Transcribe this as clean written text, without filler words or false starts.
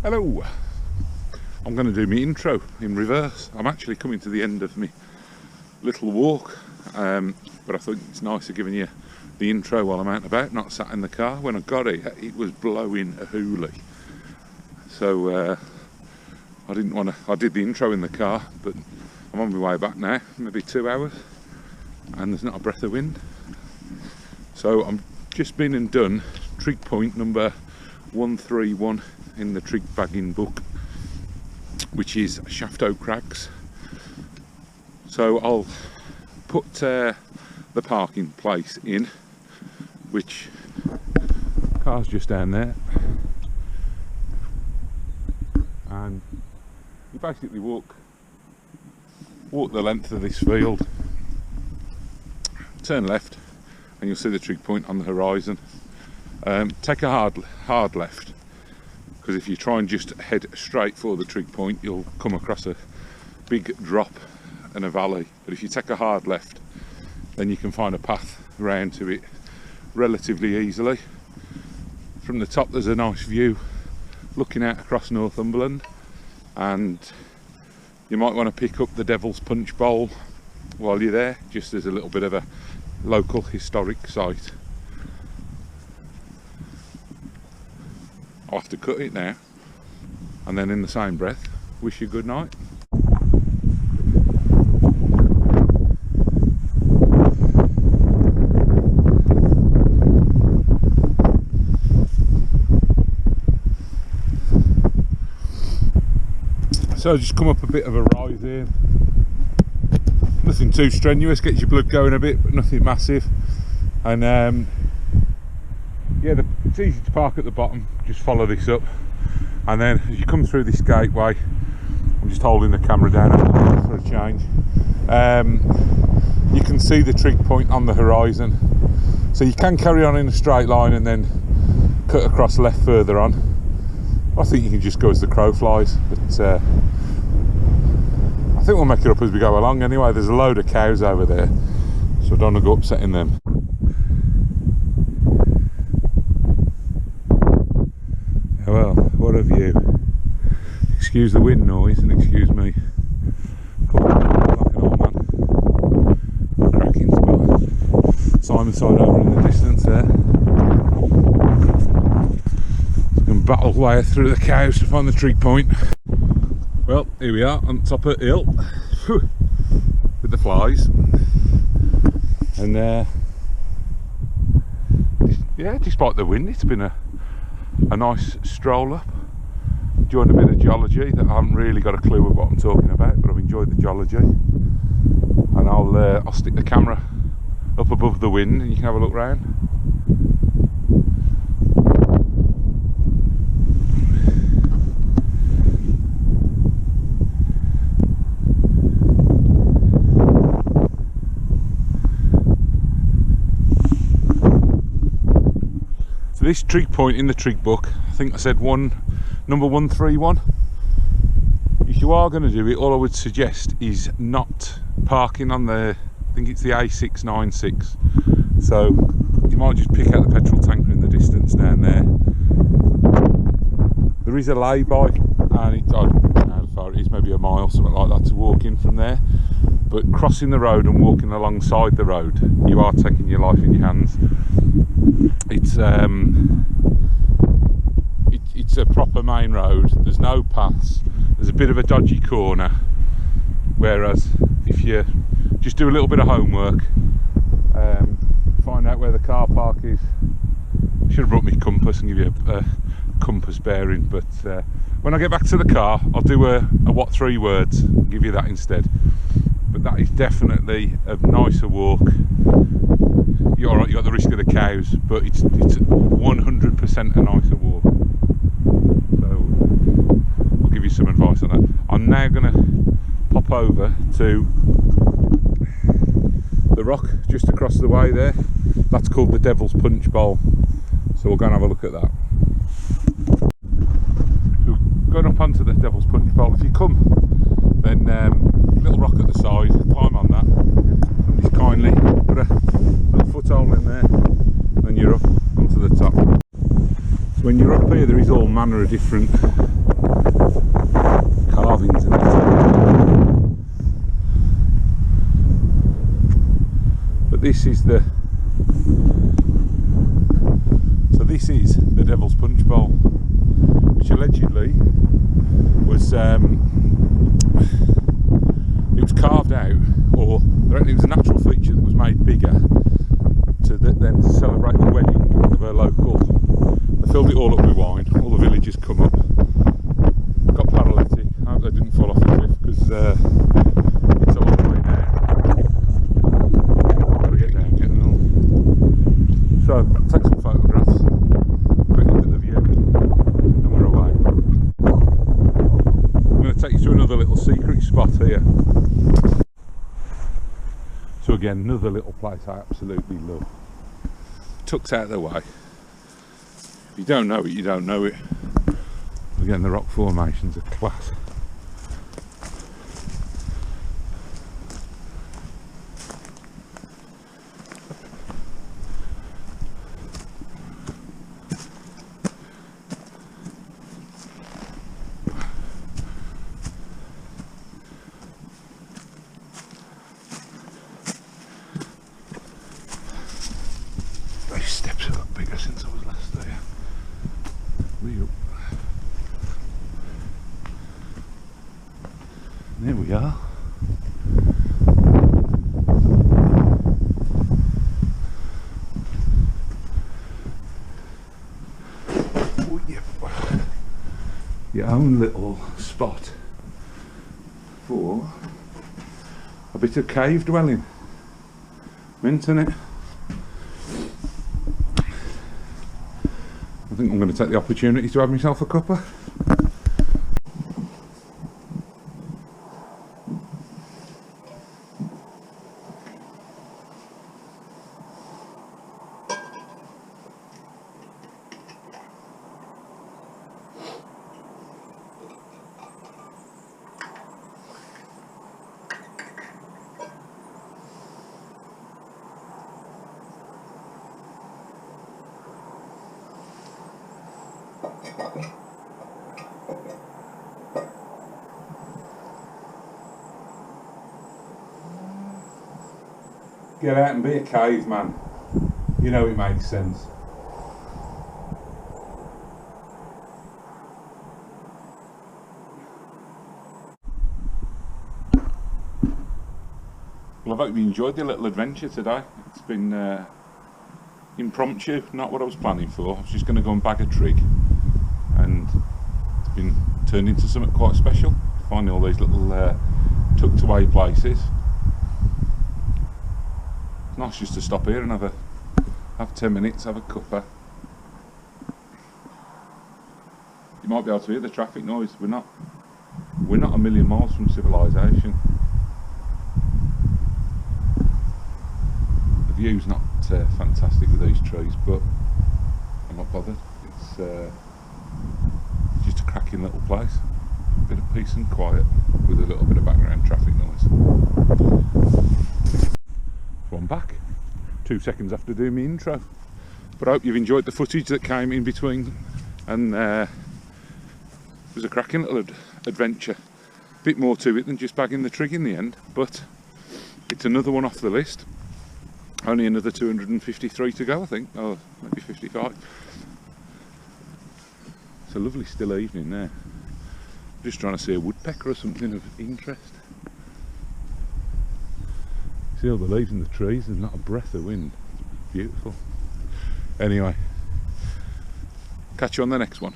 Hello! I'm going to do my intro in reverse. I'm actually coming to the end of my little walk, but I think it's nicer giving you the intro while I'm out and about, not sat in the car. When I got it, it was blowing a hoolie. So I didn't want to, I did the intro in the car, but I'm on my way back now, maybe 2 hours, and there's not a breath of wind. So I'm just been and done Trig point number 131 in the Trig bagging book, which is Shaftoe Crags. So I'll put the parking place in, which car's just down there, and you basically walk the length of this field, turn left, and you'll see the Trig point on the horizon. Take a hard left, because if you try and just head straight for the Trig point, you'll come across a big drop and a valley. But if you take a hard left, then you can find a path round to it relatively easily. From the top there's a nice view looking out across Northumberland, and you might want to pick up the Devil's Punch Bowl while you're there, just as a little bit of a local historic site. I'll have to cut it now, and then in the same breath wish you good night. So just come up a bit of a rise here, nothing too strenuous, gets your blood going a bit, but nothing massive. And yeah, it's easy to park at the bottom, just follow this up, and then as you come through this gateway, I'm just holding the camera down for a change, you can see the Trig point on the horizon. So you can carry on in a straight line and then cut across left further on. I think you can just go as the crow flies, but I think we'll make it up as we go along anyway. There's a load of cows over there, so I don't want to go upsetting them. Well, what a view. Excuse the wind noise and excuse me pulling like an old man. Cracking spot. Simon side over in the distance there. So can battle way through the cows to find the Trig point. Well, here we are on top of the hill with the flies. And yeah, despite the wind, it's been a nice stroll up. Enjoyed a bit of geology that I haven't really got a clue of what I'm talking about, but I've enjoyed the geology. And I'll stick the camera up above the wind and you can have a look round. So this Trig point in the Trig book, I think I said number 131. If you are going to do it, all I would suggest is not parking on the, I think it's the A696. So you might just pick out the petrol tanker in the distance down there. There is a lay-by, and I don't know how far it is, maybe a mile, something like that, to walk in from there. But crossing the road and walking alongside the road, you are taking your life in your hands. It's a proper main road, there's no paths, there's a bit of a dodgy corner, whereas if you just do a little bit of homework, find out where the car park is. I should have brought me compass and give you a compass bearing, but when I get back to the car I'll do a what 3 words, give you that instead. But that is definitely a nicer walk. You're alright, you got the risk of the cows, but it's 100% a nicer walk. So I'll give you some advice on that. I'm now going to pop over to the rock just across the way there. That's called the Devil's Punch Bowl. So we'll go and have a look at that. So going up onto the Devil's Punch Bowl, if you come, then little rock at the side, climb on that, and just kindly put a little foothold in there, then you're up onto the top. So when you're up here, there is all manner of different carvings in it. But this is the Devil's Punch Bowl, which allegedly was it was carved out, or I reckon it was a natural feature that was made bigger to celebrate the wedding of a local. They filled it all up with wine. All the villagers come up. Got paralytic. I hope they didn't fall off the cliff because it's a long way down. Got to get down, get them all. So take some photographs. Quick look at the view, and we're away. I'm going to take you to another little secret spot here. So again, another little place I absolutely love. Tucked out of the way. If you don't know it, you don't know it. Again, the rock formations are class. Those steps are a lot bigger since I was last there. There we are. Oh, yeah. Your own little spot for a bit of cave dwelling. Mint, isn't it? I think I'm going to take the opportunity to have myself a cuppa. Get out and be a caveman. You know it makes sense. Well, I hope you enjoyed the little adventure today. It's been impromptu, not what I was planning for. I was just going to go and bag a trig, and it's been turned into something quite special. Finding all these little tucked away places. It's nice just to stop here and have 10 minutes, have a cuppa. You might be able to hear the traffic noise. We're not a million miles from civilization. The view's not fantastic with these trees, but I'm not bothered. It's just a cracking little place. A bit of peace and quiet with a little bit of background traffic noise. So I'm back 2 seconds after doing my intro, but I hope you've enjoyed the footage that came in between, and it was a cracking little adventure. A bit more to it than just bagging the trig in the end, but it's another one off the list. Only another 253 to go, I think, or maybe 55. It's a lovely still evening there. Just trying to see a woodpecker or something of interest. See all the leaves in the trees, there's not a breath of wind. Beautiful. Anyway, catch you on the next one.